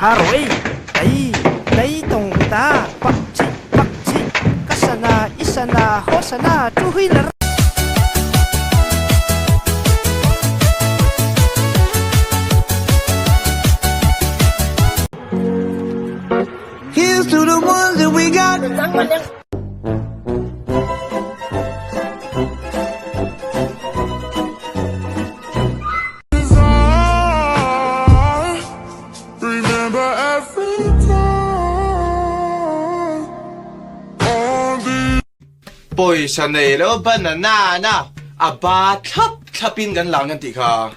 haroi dai dai tong ta pak chi kasana isana hosana tuhui lar Here's to the ones that we got. Remember every time. All the Poisanero banana aba klapin kan lang yan tika.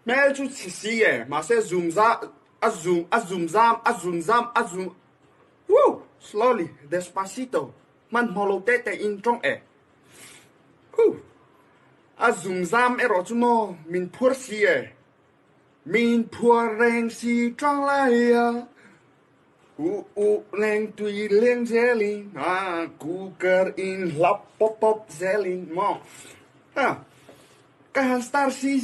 मैं जो सी है मासे zoom. Woo, slowly, despacito. Man molote te in trong Woo. Zoom erotumo min pur si min pur reng si trong lai leng tui leng zelin cooker in lap pop zelin mo. Kahan star si